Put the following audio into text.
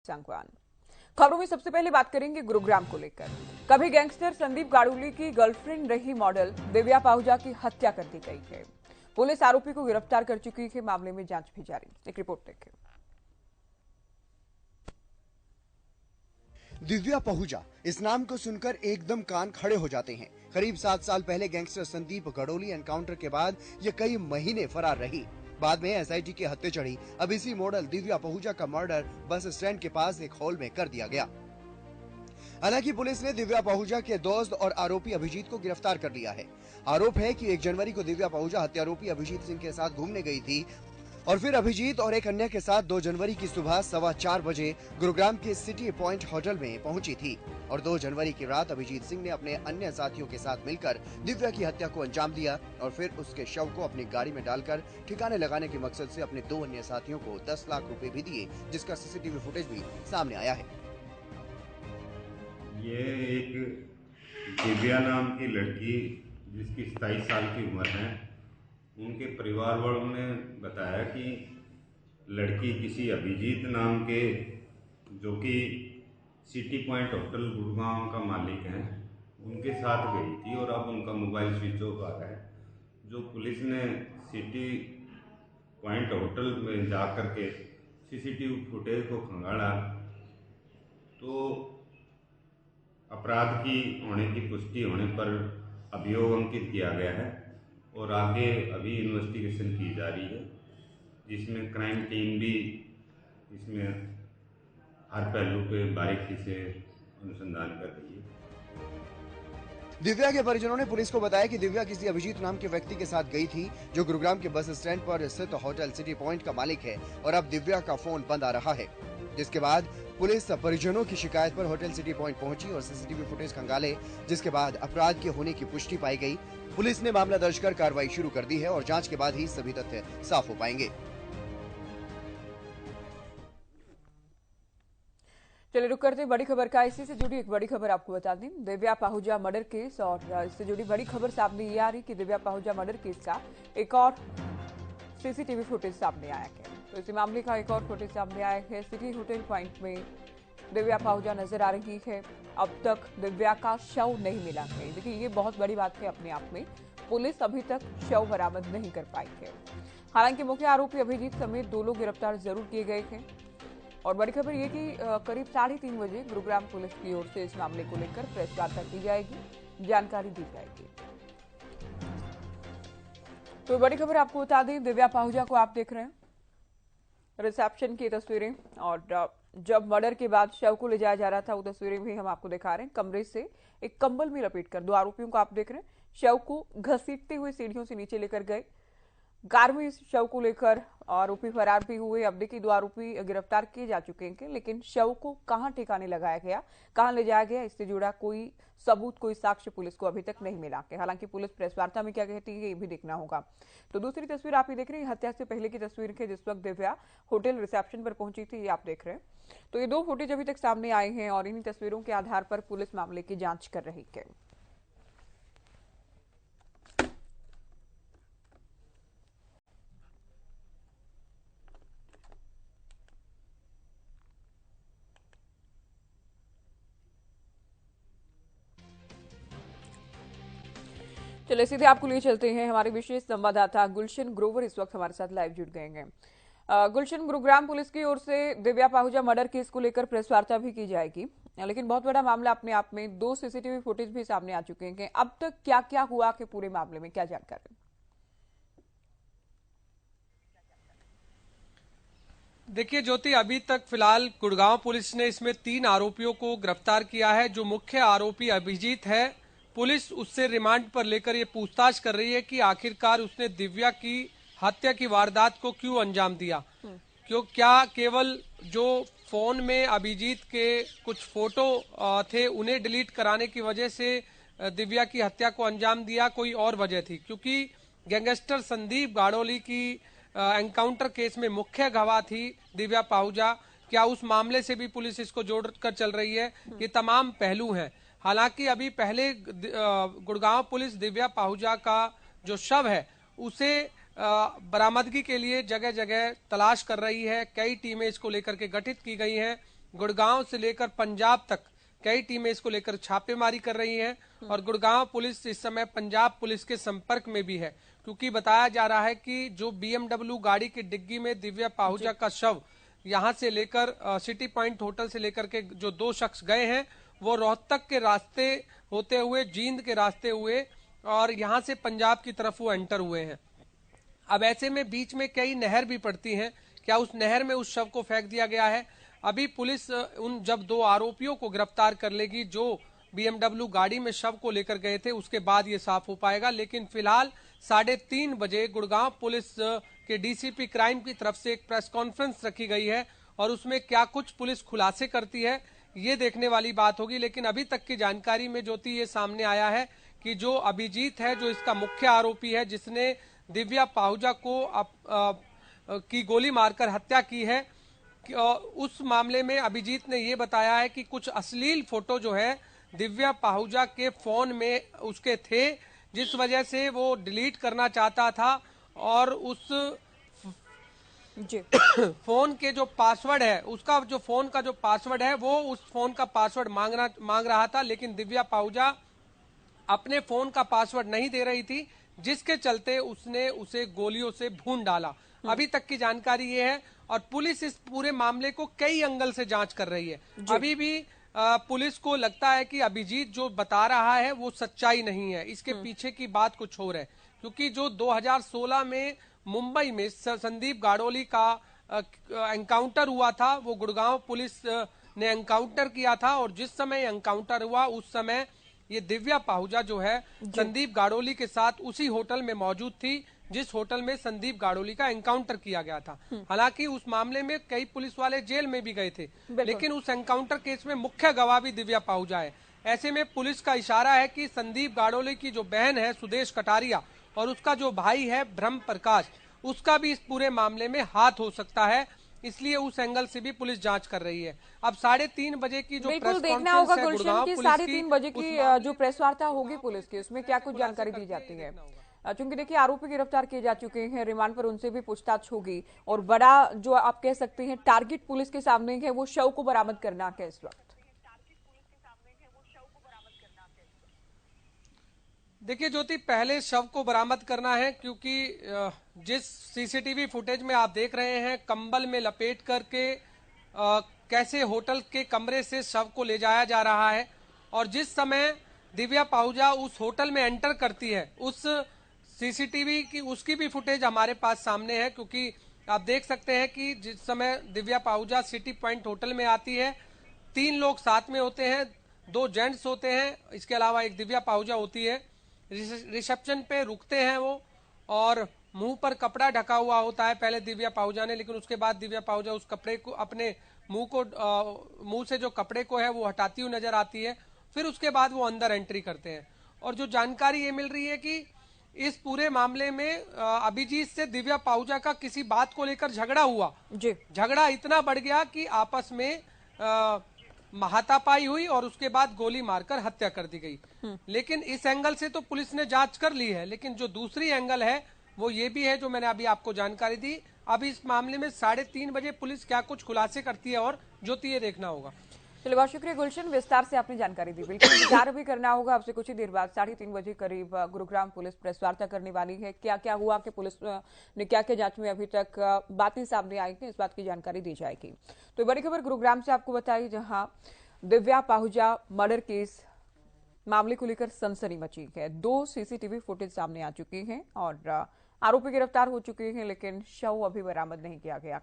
संगवान। खबरों में सबसे पहले बात करेंगे गुरुग्राम को लेकर। कभी गैंगस्टर संदीप गाड़ोली की गर्लफ्रेंड रही मॉडल दिव्या पाहुजा की हत्या कर दी गई है। पुलिस आरोपी को गिरफ्तार कर चुकी है। मामले में जांच भी जारी। एक रिपोर्ट देखें। दिव्या पाहुजा, इस नाम को सुनकर एकदम कान खड़े हो जाते हैं। करीब 7 साल पहले गैंगस्टर संदीप गाड़ोली एनकाउंटर के बाद ये कई महीने फरार रही। बाद में एसआईटी के हत्थे चढ़ी। अब इसी मॉडल दिव्या पाहुजा का मर्डर बस स्टैंड के पास एक हॉल में कर दिया गया। हालांकि पुलिस ने दिव्या पाहुजा के दोस्त और आरोपी अभिजीत को गिरफ्तार कर लिया है। आरोप है कि 1 जनवरी को दिव्या पाहुजा हत्यारोपी अभिजीत सिंह के साथ घूमने गई थी और फिर अभिजीत और एक अन्य के साथ 2 जनवरी की सुबह 4:15 बजे गुरुग्राम के सिटी पॉइंट होटल में पहुंची थी और 2 जनवरी की रात अभिजीत सिंह ने अपने अन्य साथियों के साथ मिलकर दिव्या की हत्या को अंजाम दिया और फिर उसके शव को अपनी गाड़ी में डालकर ठिकाने लगाने के मकसद से अपने 2 अन्य साथियों को 10 लाख रुपए भी दिए, जिसका सीसीटीवी फुटेज भी सामने आया है। ये एक दिव्या नाम की लड़की जिसकी 27 साल की उम्र है, उनके परिवार वालों ने बताया कि लड़की किसी अभिजीत नाम के, जो कि सिटी पॉइंट होटल गुड़गांव का मालिक है, उनके साथ गई थी और अब उनका मोबाइल स्विच ऑफ आ रहा है। जो पुलिस ने सिटी पॉइंट होटल में जा कर के सीसीटीवी फुटेज को खंगाला तो अपराध की होने की पुष्टि होने पर अभियोग अंकित किया गया है और आगे अभी इन्वेस्टिगेशन की जा रही है, जिसमें क्राइम टीम भी इसमें हर पहलू पे बारीकी से अनुसंधान कर रही है। दिव्या के परिजनों ने पुलिस को बताया कि दिव्या किसी अभिजीत नाम के व्यक्ति के साथ गई थी, जो गुरुग्राम के बस स्टैंड पर स्थित होटल सिटी पॉइंट का मालिक है और अब दिव्या का फोन बंद आ रहा है। जिसके बाद पुलिस परिजनों की शिकायत पर होटल सिटी पॉइंट पहुंची और सीसीटीवी फुटेज खंगाले, जिसके बाद अपराध के होने की पुष्टि पाई गई। पुलिस ने मामला दर्ज कर कार्रवाई शुरू कर दी है और जांच के बाद ही सभी तथ्य साफ हो पाएंगे। चलिए रुक करते बड़ी खबर का। इसी से जुड़ी एक बड़ी खबर आपको बता दें। दिव्या पाहुजा मर्डर केस और इससे जुड़ी बड़ी खबर सामने ये आ रही कि दिव्या पाहुजा मर्डर केस का एक और सीसीटीवी फुटेज सामने आया है। तो इसी मामले का एक और फुटेज सामने आया है। सिटी होटल पॉइंट में दिव्या पाहुजा नजर आ रही है। अब तक दिव्या का शव नहीं मिला है। देखिए, ये बहुत बड़ी बात है अपने आप में। पुलिस अभी तक शव बरामद नहीं कर पाई है। हालांकि मुख्य आरोपी अभिजीत समेत 2 लोग गिरफ्तार जरूर किए गए हैं। और बड़ी खबर ये कि करीब 3:30 बजे गुरुग्राम पुलिस की ओर से इस मामले को लेकर प्रेस वार्ता की जाएगी, जानकारी दी जाएगी। तो बड़ी खबर आपको बता दें, दिव्या पाहुजा को आप देख रहे हैं, रिसेप्शन की तस्वीरें, और जब मर्डर के बाद शव को ले जाया जा रहा था वो तस्वीरें भी हम आपको दिखा रहे हैं। कमरे से एक कंबल में लपेटकर 2 आरोपियों को आप देख रहे हैं, शव को घसीटते हुए सीढ़ियों से नीचे लेकर गए। कार में इस शव को लेकर आरोपी फरार भी हुए। अब देखिए 2 आरोपी गिरफ्तार किए जा चुके हैं, लेकिन शव को कहां ठिकाने लगाया गया, कहां ले जाया गया, इससे जुड़ा कोई सबूत, कोई साक्ष्य पुलिस को अभी तक नहीं मिला है। हालांकि पुलिस प्रेस वार्ता में क्या कहती है ये भी देखना होगा। तो दूसरी तस्वीर आप ये देख रहे हैं, हत्या से पहले की तस्वीर है, जिस वक्त दिव्या होटल रिसेप्शन पर पहुंची थी, ये आप देख रहे हैं। तो ये 2 फुटेज अभी तक सामने आए हैं और इन्हीं तस्वीरों के आधार पर पुलिस मामले की जांच कर रही है। चलिए सीधे आपको लिए चलते हैं। हमारे विशेष संवाददाता गुलशन ग्रोवर इस वक्त हमारे साथ लाइव जुड़ गए हैं। गुलशन, गुरुग्राम पुलिस की ओर से दिव्या पाहुजा मर्डर केस को लेकर प्रेस वार्ता भी की जाएगी, लेकिन बहुत बड़ा मामला अपने आप में, 2 सीसीटीवी फुटेज भी सामने आ चुके हैं। अब तक क्या क्या हुआ कि पूरे मामले में क्या जानकारी? देखिए ज्योति, अभी तक फिलहाल गुड़गांव पुलिस ने इसमें 3 आरोपियों को गिरफ्तार किया है। जो मुख्य आरोपी अभिजीत है, पुलिस उससे रिमांड पर लेकर ये पूछताछ कर रही है कि आखिरकार उसने दिव्या की हत्या की वारदात को क्यों अंजाम दिया। क्या केवल जो फोन में अभिजीत के कुछ फोटो थे उन्हें डिलीट कराने की वजह से दिव्या की हत्या को अंजाम दिया, कोई और वजह थी? क्योंकि गैंगस्टर संदीप गाड़ोली की एनकाउंटर केस में मुख्य गवाह थी दिव्या पाहुजा। क्या उस मामले से भी पुलिस इसको जोड़कर चल रही है? ये तमाम पहलू हैं। हालांकि अभी पहले गुड़गांव पुलिस दिव्या पाहुजा का जो शव है उसे बरामदगी के लिए जगह जगह तलाश कर रही है। कई टीमें इसको लेकर के गठित की गई हैं, गुड़गांव से लेकर पंजाब तक कई टीमें इसको लेकर छापेमारी कर रही हैं और गुड़गांव पुलिस इस समय पंजाब पुलिस के संपर्क में भी है, क्योंकि बताया जा रहा है कि जो BMW गाड़ी की डिग्गी में दिव्या पाहुजा का शव यहां से लेकर सिटी पॉइंट होटल से लेकर के जो 2 शख्स गए हैं वो रोहतक के रास्ते होते हुए जींद के रास्ते हुए और यहां से पंजाब की तरफ वो एंटर हुए हैं। अब ऐसे में बीच में कई नहर भी पड़ती हैं, क्या उस नहर में उस शव को फेंक दिया गया है? अभी पुलिस उन जब 2 आरोपियों को गिरफ्तार कर लेगी जो BMW गाड़ी में शव को लेकर गए थे, उसके बाद ये साफ हो पाएगा। लेकिन फिलहाल 3:30 बजे गुड़गांव पुलिस के DCP क्राइम की तरफ से एक प्रेस कॉन्फ्रेंस रखी गई है और उसमें क्या कुछ पुलिस खुलासे करती है ये देखने वाली बात होगी। लेकिन अभी तक की जानकारी में ज्योति ये सामने आया है कि जो अभिजीत है, जो इसका मुख्य आरोपी है, जिसने दिव्या पाहुजा को की गोली मारकर हत्या की है, उस मामले में अभिजीत ने ये बताया है कि कुछ अश्लील फोटो जो है दिव्या पाहुजा के फोन में उसके थे, जिस वजह से वो डिलीट करना चाहता था और उस जी फोन के जो पासवर्ड है, उसका जो फोन का जो पासवर्ड है वो उस फोन का पासवर्ड मांग रहा था, लेकिन दिव्या पाहुजा अपने फोन का पासवर्ड नहीं दे रही थी, जिसके चलते उसने उसे गोलियों से भून डाला। अभी तक की जानकारी ये है और पुलिस इस पूरे मामले को कई एंगल से जांच कर रही है। अभी भी पुलिस को लगता है कि अभिजीत जो बता रहा है वो सच्चाई नहीं है, इसके पीछे की बात कुछ और है, क्योंकि जो 2016 में मुंबई में संदीप गाड़ोली का एनकाउंटर हुआ था, वो गुड़गांव पुलिस ने एनकाउंटर किया था और जिस समय एनकाउंटर हुआ उस समय ये दिव्या पाहुजा जो है संदीप गाड़ोली के साथ उसी होटल में मौजूद थी जिस होटल में संदीप गाड़ोली का एनकाउंटर किया गया था। हालांकि उस मामले में कई पुलिस वाले जेल में भी गए थे, लेकिन उस एनकाउंटर केस में मुख्य गवाह भी दिव्या पाहुजा है। ऐसे में पुलिस का इशारा है कि संदीप गाड़ोली की जो बहन है सुदेश कटारिया और उसका जो भाई है ब्रह्म प्रकाश, उसका भी इस पूरे मामले में हाथ हो सकता है, इसलिए उस एंगल से भी पुलिस जांच कर रही है। अब 3:30 बजे की जो बिल्कुल प्रेस देखना होगा कॉन्फ्रेंस है गुलशन की गुड़गांव पुलिस 3:30 बजे की जो प्रेस वार्ता होगी पुलिस की, उसमें क्या कुछ जानकारी दी जाती है? चूंकि देखिए आरोपी गिरफ्तार किए जा चुके हैं, रिमांड पर उनसे भी पूछताछ होगी और बड़ा जो आप कह सकते हैं टारगेट पुलिस के सामने है वो शव को बरामद करना है इस वक्त। देखिए ज्योति, पहले शव को बरामद करना है, क्योंकि जिस सीसीटीवी फुटेज में आप देख रहे हैं कंबल में लपेट करके कैसे होटल के कमरे से शव को ले जाया जा रहा है और जिस समय दिव्या पाहुजा उस होटल में एंटर करती है उस सीसीटीवी की उसकी भी फुटेज हमारे पास सामने है, क्योंकि आप देख सकते हैं कि जिस समय Divya Pahuja city point hotel में आती है 3 लोग साथ में होते हैं, 2 जेंट्स होते हैं, इसके अलावा एक दिव्या पाहुजा होती है। रिसेप्शन पे रुकते हैं वो और मुंह पर कपड़ा ढका हुआ होता है पहले दिव्या पाहुजा ने, लेकिन उसके बाद दिव्या पाहुजा उस कपड़े को अपने मुंह से जो कपड़े को है वो हटाती हुई नजर आती है। फिर उसके बाद वो अंदर एंट्री करते हैं और जो जानकारी ये मिल रही है कि इस पूरे मामले में अभिजीत से दिव्या पाहुजा का किसी बात को लेकर झगड़ा हुआ। झगड़ा इतना बढ़ गया कि आपस में हाथापाई हुई और उसके बाद गोली मारकर हत्या कर दी गई। लेकिन इस एंगल से तो पुलिस ने जांच कर ली है, लेकिन जो दूसरी एंगल है वो ये भी है जो मैंने अभी आपको जानकारी दी। अभी इस मामले में 3:30 बजे पुलिस क्या कुछ खुलासे करती है और ज्योति ये देखना होगा। चलिए बहुत शुक्रिया गुलशन, विस्तार से आपने जानकारी दी। बिल्कुल इंतजार भी करना होगा, आपसे कुछ ही देर बाद 3:30 बजे करीब गुरुग्राम पुलिस प्रेस वार्ता करने वाली है। क्या क्या हुआ कि पुलिस ने क्या क्या जांच में अभी तक बातें सामने आई हैं, इस बात की जानकारी दी जाएगी। तो बड़ी खबर गुरुग्राम से आपको बताई, जहां दिव्या पाहुजा मर्डर केस मामले को लेकर सनसनी मची है। 2 सीसीटीवी फुटेज सामने आ चुकी हैं और आरोपी गिरफ्तार हो चुके हैं, लेकिन शव अभी बरामद नहीं किया गया।